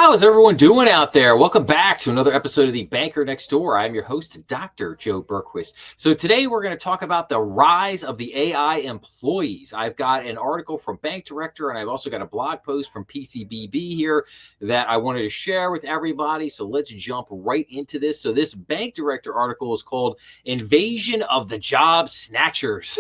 How's everyone doing out there? Welcome back to another episode of The Banker Next Door. I'm your host, Dr. Joe Berquist. So today we're going to talk about the rise of the AI employees. I've got an article from Bank Director, and I've also got a blog post from PCBB here that I wanted to share with everybody. So let's jump right into this. So this Bank Director article is called Invasion of the Job Snatchers.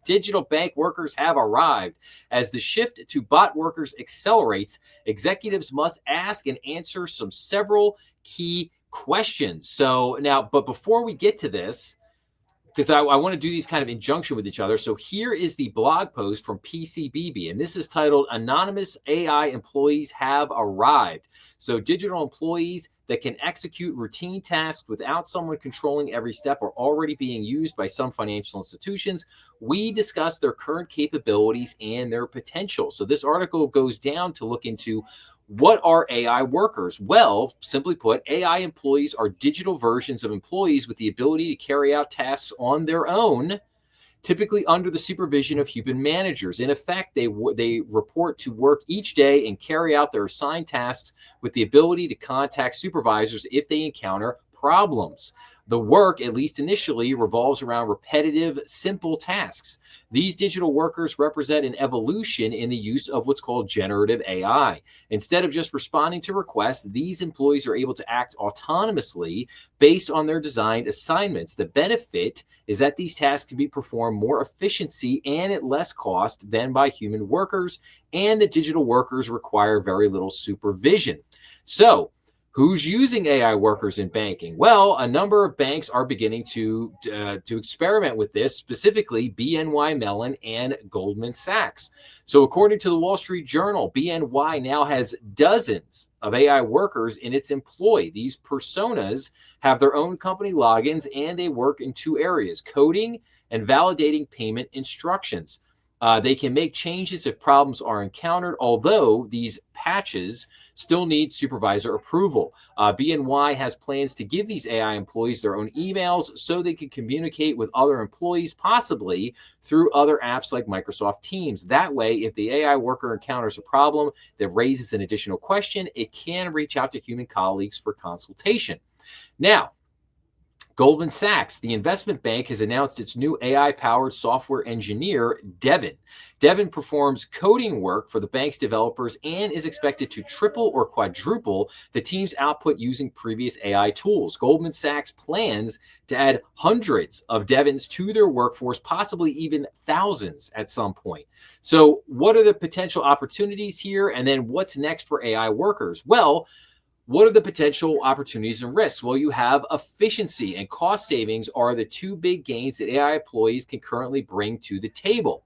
Digital bank workers have arrived. As the shift to bot workers accelerates, executives must ask and answer several key questions. So now, but before we get to this, because I want to do these kind of in junction with each other. So here is the blog post from PCBB, and this is titled Anonymous AI Employees Have Arrived. So digital employees that can execute routine tasks without someone controlling every step are already being used by some financial institutions. We discuss their current capabilities and their potential. So this article goes down to look into what are AI workers? Well, simply put, AI employees are digital versions of employees with the ability to carry out tasks on their own, typically under the supervision of human managers. In effect, they report to work each day and carry out their assigned tasks with the ability to contact supervisors if they encounter problems. The work, at least initially, revolves around repetitive, simple tasks. These digital workers represent an evolution in the use of what's called generative AI. Instead of just responding to requests, these employees are able to act autonomously based on their designed assignments. The benefit is that these tasks can be performed more efficiency and at less cost than by human workers, and the digital workers require very little supervision. So, who's using AI workers in banking? Well, a number of banks are beginning to experiment with this, specifically BNY Mellon and Goldman Sachs. So according to the Wall Street Journal, BNY now has dozens of AI workers in its employ. These personas have their own company logins, and they work in two areas: coding and validating payment instructions. They can make changes if problems are encountered, although these patches still need supervisor approval. BNY has plans to give these AI employees their own emails so they can communicate with other employees, possibly through other apps like Microsoft Teams. That way, if the AI worker encounters a problem that raises an additional question, it can reach out to human colleagues for consultation. Now, Goldman Sachs, the investment bank, has announced its new AI-powered software engineer, Devin. Devin performs coding work for the bank's developers and is expected to triple or quadruple the team's output using previous AI tools. Goldman Sachs plans to add hundreds of Devins to their workforce, possibly even thousands at some point. So what are the potential opportunities here? And then what's next for AI workers? Well, what are the potential opportunities and risks? Well, you have efficiency and cost savings are the two big gains that AI employees can currently bring to the table.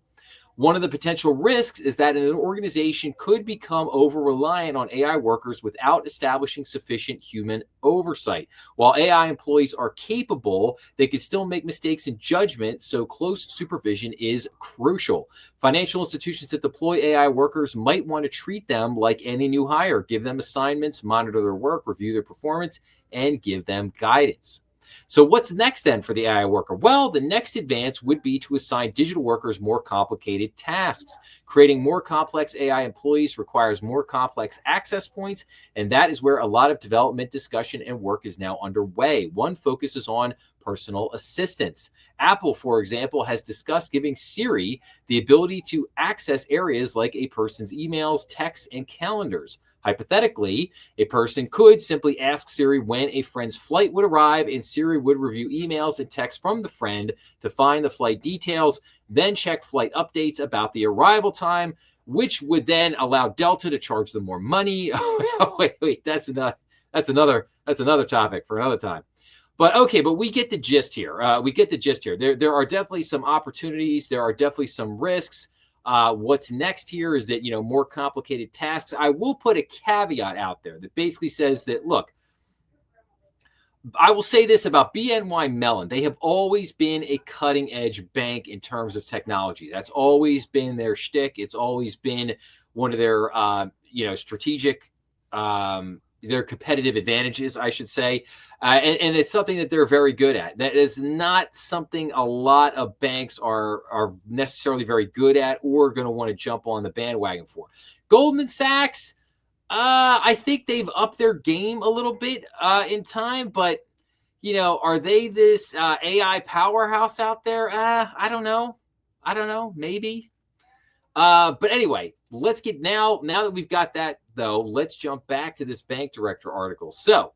One of the potential risks is that an organization could become over-reliant on AI workers without establishing sufficient human oversight. While AI employees are capable, they can still make mistakes in judgment, so close supervision is crucial. Financial institutions that deploy AI workers might want to treat them like any new hire, give them assignments, monitor their work, review their performance, and give them guidance. So what's next then for the AI worker? Well, the next advance would be to assign digital workers more complicated tasks. Creating more complex AI employees requires more complex access points, and that is where a lot of development, discussion, and work is now underway. One focuses on personal assistance. Apple, for example, has discussed giving Siri the ability to access areas like a person's emails, texts, and calendars. Hypothetically, a person could simply ask Siri when a friend's flight would arrive, and Siri would review emails and texts from the friend to find the flight details, then check flight updates about the arrival time, which would then allow Delta to charge them more money. wait, that's another topic for another time. But okay, but we get the gist here. There are definitely some opportunities. There are definitely some risks. What's next here is that, more complicated tasks. I will put a caveat out there that basically says that, look, I will say this about BNY Mellon. They have always been a cutting edge bank in terms of technology. That's always been their shtick. It's always been one of their, strategic, their competitive advantages, I should say. And it's something that they're very good at. That is not something a lot of banks are necessarily very good at or going to want to jump on the bandwagon for. Goldman Sachs, I think they've upped their game a little bit in time, but are they this AI powerhouse out there? I don't know. I don't know. Maybe. But anyway, let's get now that we've got that though, let's jump back to this bank director article. So,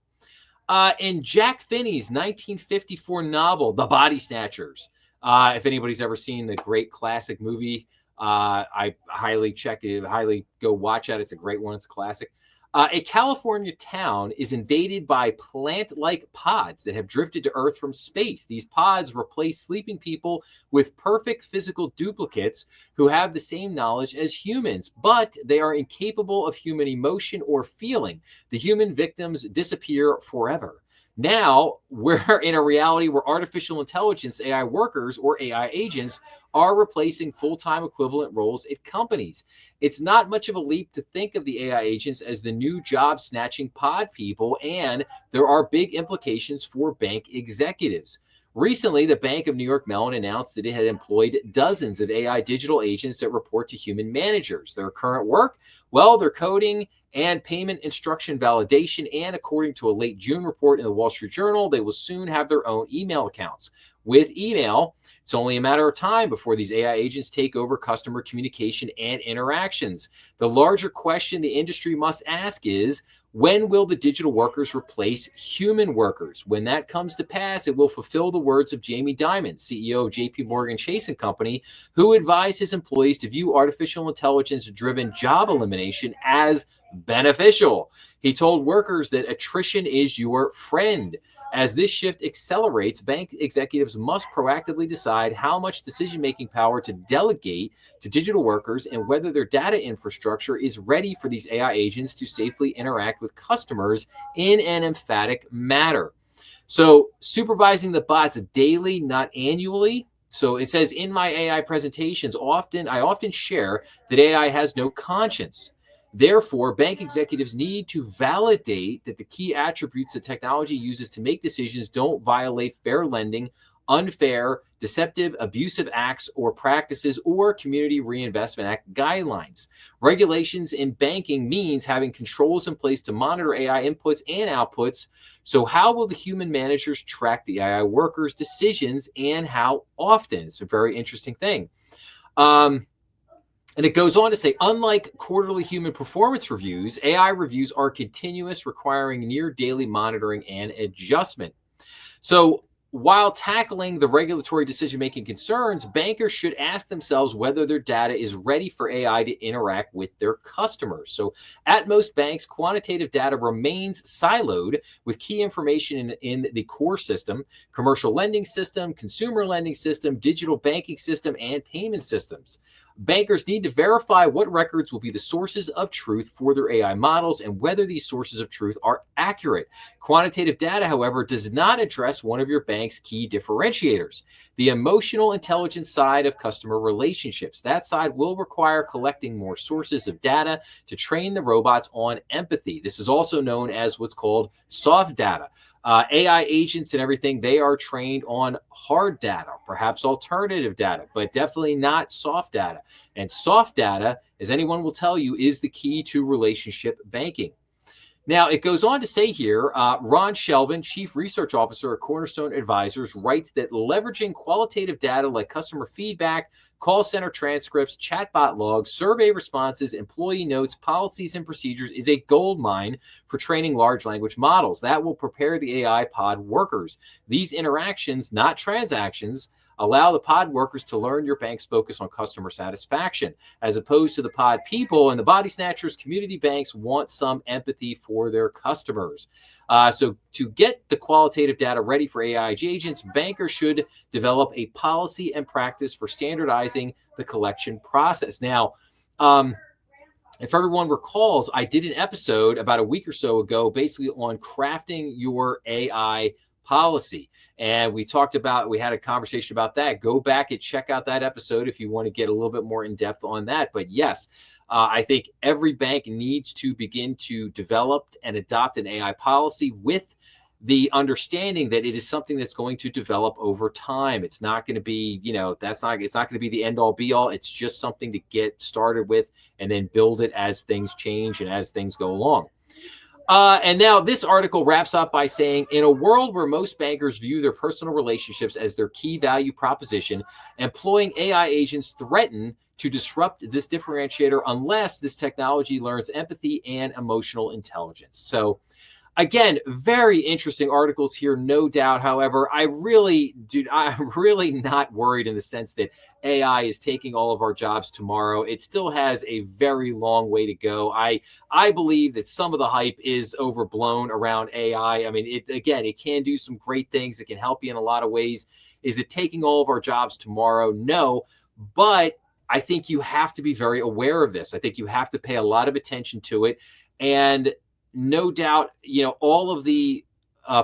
in Jack Finney's 1954 novel, The Body Snatchers, if anybody's ever seen the great classic movie, I highly go watch that. It's a great one. It's a classic. A California town is invaded by plant-like pods that have drifted to Earth from space. These pods replace sleeping people with perfect physical duplicates who have the same knowledge as humans, but they are incapable of human emotion or feeling. The human victims disappear forever. Now, we're in a reality where artificial intelligence AI workers or AI agents are replacing full-time equivalent roles at companies. It's not much of a leap to think of the AI agents as the new job-snatching pod people, and there are big implications for bank executives. Recently, the Bank of New York Mellon announced that it had employed dozens of AI digital agents that report to human managers. Their current work? Well, they're coding and payment instruction validation, and according to a late June report in the Wall Street Journal, they will soon have their own email accounts. With email, it's only a matter of time before these AI agents take over customer communication and interactions. The larger question the industry must ask is, when will the digital workers replace human workers? When that comes to pass, it will fulfill the words of Jamie Dimon, CEO of JP Morgan Chase & Company, who advised his employees to view artificial intelligence-driven job elimination as beneficial. He told workers that attrition is your friend. As this shift accelerates, bank executives must proactively decide how much decision-making power to delegate to digital workers and whether their data infrastructure is ready for these AI agents to safely interact with customers in an emphatic manner. So, supervising the bots daily, not annually. So it says in my AI presentations, I often share that AI has no conscience. Therefore, bank executives need to validate that the key attributes that technology uses to make decisions don't violate fair lending, unfair, deceptive, abusive acts or practices, or Community Reinvestment Act guidelines. Regulations in banking means having controls in place to monitor AI inputs and outputs. So how will the human managers track the AI workers' decisions, and how often? It's a very interesting thing. And it goes on to say, unlike quarterly human performance reviews, AI reviews are continuous, requiring near daily monitoring and adjustment. So while tackling the regulatory decision-making concerns, bankers should ask themselves whether their data is ready for AI to interact with their customers. So at most banks, quantitative data remains siloed with key information in the core system, commercial lending system, consumer lending system, digital banking system, and payment systems. Bankers need to verify what records will be the sources of truth for their AI models and whether these sources of truth are accurate. Quantitative data, however, does not address one of your bank's key differentiators, the emotional intelligence side of customer relationships. That side will require collecting more sources of data to train the robots on empathy. This is also known as what's called soft data. AI agents and everything, they are trained on hard data, perhaps alternative data, but definitely not soft data. And soft data, as anyone will tell you, is the key to relationship banking. Now, it goes on to say here, Ron Shelvin, Chief Research Officer at Cornerstone Advisors, writes that leveraging qualitative data like customer feedback, call center transcripts, chatbot logs, survey responses, employee notes, policies, and procedures is a gold mine for training large language models. That will prepare the AI pod workers. These interactions, not transactions, allow the pod workers to learn your bank's focus on customer satisfaction. As opposed to the pod people and the body snatchers, community banks want some empathy for their customers. So to get the qualitative data ready for AI agents, bankers should develop a policy and practice for standardizing the collection process. Now, if everyone recalls, I did an episode about a week or so ago basically on crafting your AI policy. And we had a conversation about that. Go back and check out that episode if you want to get a little bit more in depth on that. But yes, I think every bank needs to begin to develop and adopt an AI policy with the understanding that it is something that's going to develop over time. It's not going to be, it's not going to be the end all be all. It's just something to get started with and then build it as things change and as things go along. And now this article wraps up by saying, in a world where most bankers view their personal relationships as their key value proposition, employing AI agents threaten to disrupt this differentiator unless this technology learns empathy and emotional intelligence. So again, very interesting articles here, no doubt. However, I'm really not worried in the sense that AI is taking all of our jobs tomorrow. It still has a very long way to go. I believe that some of the hype is overblown around AI. I mean, it can do some great things. It can help you in a lot of ways. Is it taking all of our jobs tomorrow? No, but I think you have to be very aware of this. I think you have to pay a lot of attention to it. And no doubt, all of the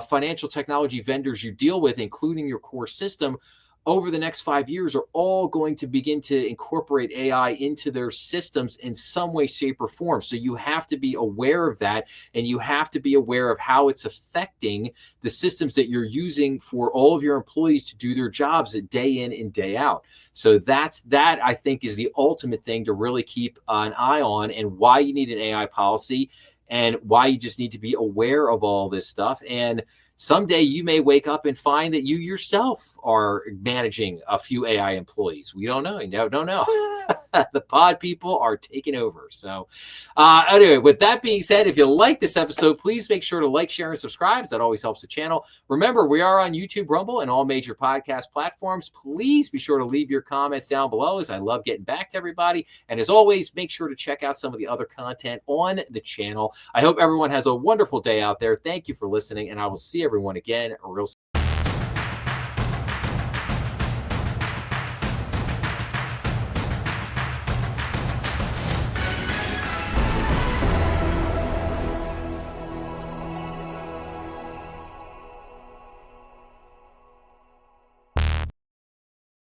financial technology vendors you deal with, including your core system, over the next 5 years are all going to begin to incorporate AI into their systems in some way, shape, or form. So you have to be aware of that, and you have to be aware of how it's affecting the systems that you're using for all of your employees to do their jobs day in and day out. So that I think is the ultimate thing to really keep an eye on, and why you need an AI policy, and why you just need to be aware of all this stuff. And someday you may wake up and find that you yourself are managing a few AI employees. We don't know. Don't know. The pod people are taking over. So anyway, with that being said, if you like this episode, please make sure to like, share, and subscribe. That always helps the channel. Remember, we are on YouTube, Rumble, and all major podcast platforms. Please be sure to leave your comments down below, as I love getting back to everybody. And as always, make sure to check out some of the other content on the channel. I hope everyone has a wonderful day out there. Thank you for listening, and I will see everyone again real soon.